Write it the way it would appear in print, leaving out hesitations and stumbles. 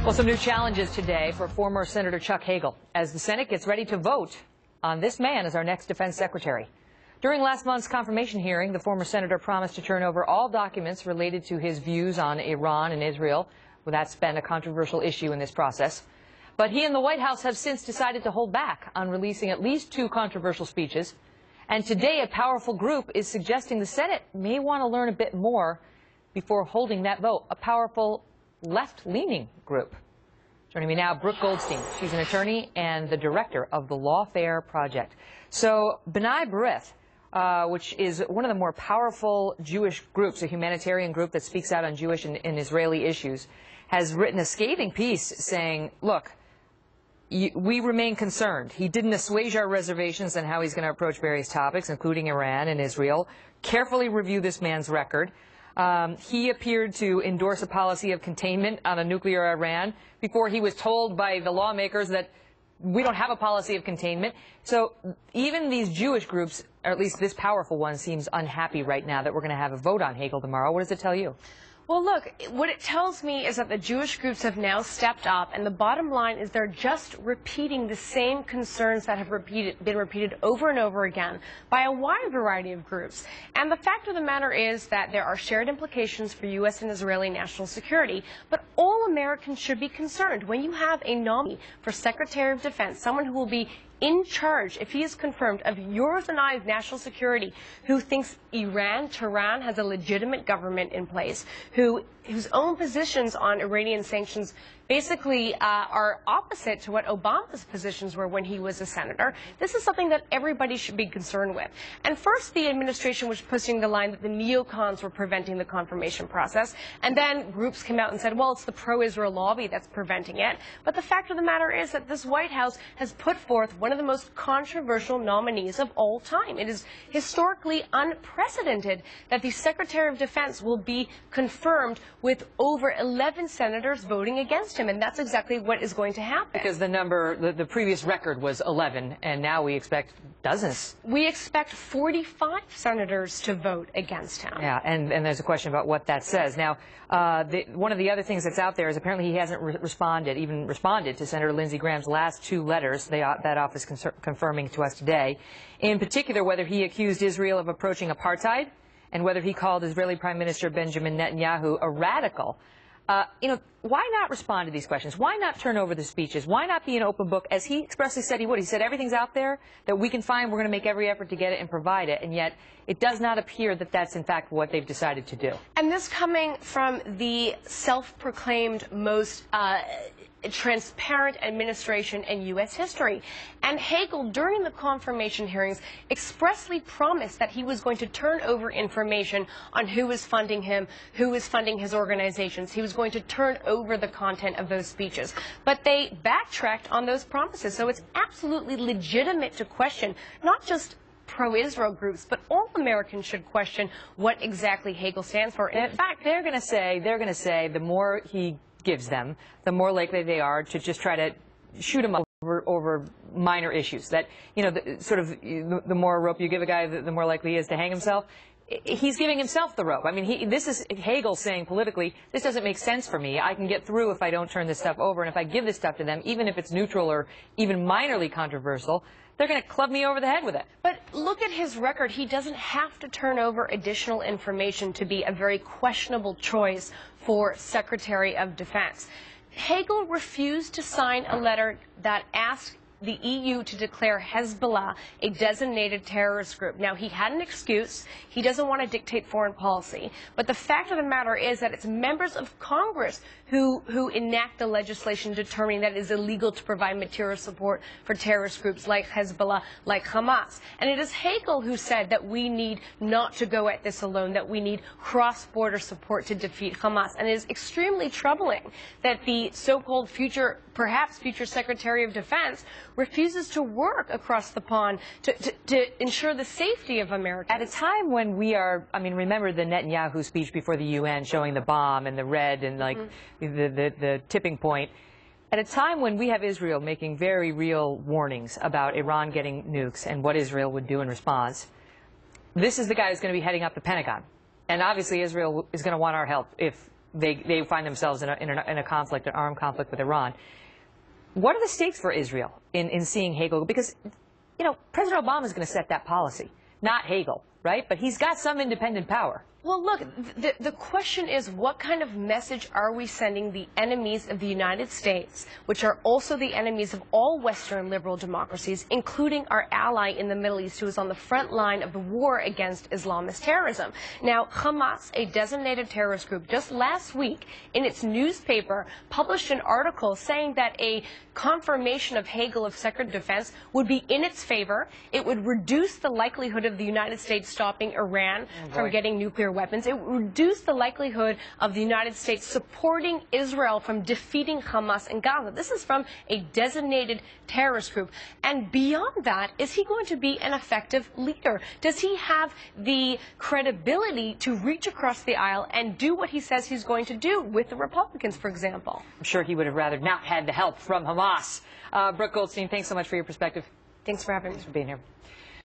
Well, some new challenges today for former Senator Chuck Hagel as the Senate gets ready to vote on this man as our next defense secretary. During last month's confirmation hearing, the former senator promised to turn over all documents related to his views on Iran and Israel. Well, that's been a controversial issue in this process. But he and the White House have since decided to hold back on releasing at least 2 controversial speeches. And today, a powerful group is suggesting the Senate may want to learn a bit more before holding that vote. A powerful left-leaning group. Joining me now, Brooke Goldstein. She's an attorney and the director of the Lawfare Project. So, B'nai B'rith, which is one of the more powerful Jewish groups, a humanitarian group that speaks out on Jewish and Israeli issues, has written a scathing piece saying, look, we remain concerned. He didn't assuage our reservations on how he's going to approach various topics, including Iran and Israel. Carefully review this man's record. He appeared to endorse a policy of containment on a nuclear Iran before he was told by the lawmakers that we don't have a policy of containment. So even these Jewish groups, or at least this powerful one, seems unhappy right now that we're going to have a vote on Hagel tomorrow. What does it tell you? Well, look, what it tells me is that the Jewish groups have now stepped up, and the bottom line is they're just repeating the same concerns that have been repeated over and over again by a wide variety of groups. And the fact of the matter is that there are shared implications for U.S. and Israeli national security, but all Americans should be concerned. When you have a nominee for Secretary of Defense, someone who will be in charge, if he is confirmed, of yours and I's national security, who thinks Tehran has a legitimate government in place, whose own positions on Iranian sanctions basically are opposite to what Obama's positions were when he was a senator. This is something that everybody should be concerned with. And first, the administration was pushing the line that the neocons were preventing the confirmation process, and then groups came out and said, well, it's the pro-Israel lobby that's preventing it. But the fact of the matter is that this White House has put forth one of the most controversial nominees of all time. It is historically unprecedented that the Secretary of Defense will be confirmed with over 11 senators voting against him, and that's exactly what is going to happen. Because the previous record was 11, and now we expect dozens. We expect 45 senators to vote against him. Yeah, and there's a question about what that says. Now, one of the other things that's out there is apparently he hasn't responded to Senator Lindsey Graham's last 2 letters, that office confirming to us today, in particular whether he accused Israel of approaching apartheid and whether he called Israeli Prime Minister Benjamin Netanyahu a radical. Why not respond to these questions? Why not turn over the speeches? Why not be an open book, as he expressly said he would? He said everything's out there that we can find. We're going to make every effort to get it and provide it. And yet it does not appear that that's, in fact, what they've decided to do. And this coming from the self-proclaimed most transparent administration in U.S. history. And Hagel, during the confirmation hearings, expressly promised that he was going to turn over information on who was funding him, who was funding his organizations. He was going to turn over the content of those speeches. But they backtracked on those promises. So it's absolutely legitimate to question not just pro-Israel groups, but all Americans should question what exactly Hagel stands for. And in fact, they're going to say the more he gives them, the more likely they are to just try to shoot him over minor issues. That, the more rope you give a guy, the more likely he is to hang himself. He's giving himself the rope. I mean, this is Hagel saying politically, this doesn't make sense for me. I can get through if I don't turn this stuff over, and if I give this stuff to them, even if it's neutral or even minorly controversial, they're going to club me over the head with it. But look at his record. He doesn't have to turn over additional information to be a very questionable choice for Secretary of Defense. Hagel refused to sign a letter that asked the EU to declare Hezbollah a designated terrorist group. Now, he had an excuse. He doesn't want to dictate foreign policy. But the fact of the matter is that it's members of Congress who enact the legislation determining that it is illegal to provide material support for terrorist groups like Hezbollah, like Hamas. And it is Hagel who said that we need not to go at this alone, that we need cross-border support to defeat Hamas. And it is extremely troubling that the so-called perhaps future Secretary of Defense refuses to work across the pond to ensure the safety of Americans. At a time when we are, remember the Netanyahu speech before the UN showing the bomb and the red and the tipping point. At a time when we have Israel making very real warnings about Iran getting nukes and what Israel would do in response, this is the guy who's going to be heading up the Pentagon. And obviously Israel is going to want our help if they find themselves in a conflict, an armed conflict with Iran. What are the stakes for Israel in seeing Hagel? Because, you know, President Obama is going to set that policy, not Hagel, right? But he's got some independent power. Well, look, the question is, what kind of message are we sending the enemies of the United States, which are also the enemies of all Western liberal democracies, including our ally in the Middle East, who is on the front line of the war against Islamist terrorism? Now, Hamas, a designated terrorist group, just last week in its newspaper published an article saying that a confirmation of Hagel of Secretary of Defense would be in its favor. It would reduce the likelihood of the United States stopping Iran from getting nuclear weapons. It would reduce the likelihood of the United States supporting Israel from defeating Hamas in Gaza. This is from a designated terrorist group. And beyond that, is he going to be an effective leader? Does he have the credibility to reach across the aisle and do what he says he's going to do with the Republicans, for example? I'm sure he would have rather not had the help from Hamas. Brooke Goldstein, thanks so much for your perspective. Thanks for having me. Thanks for being here.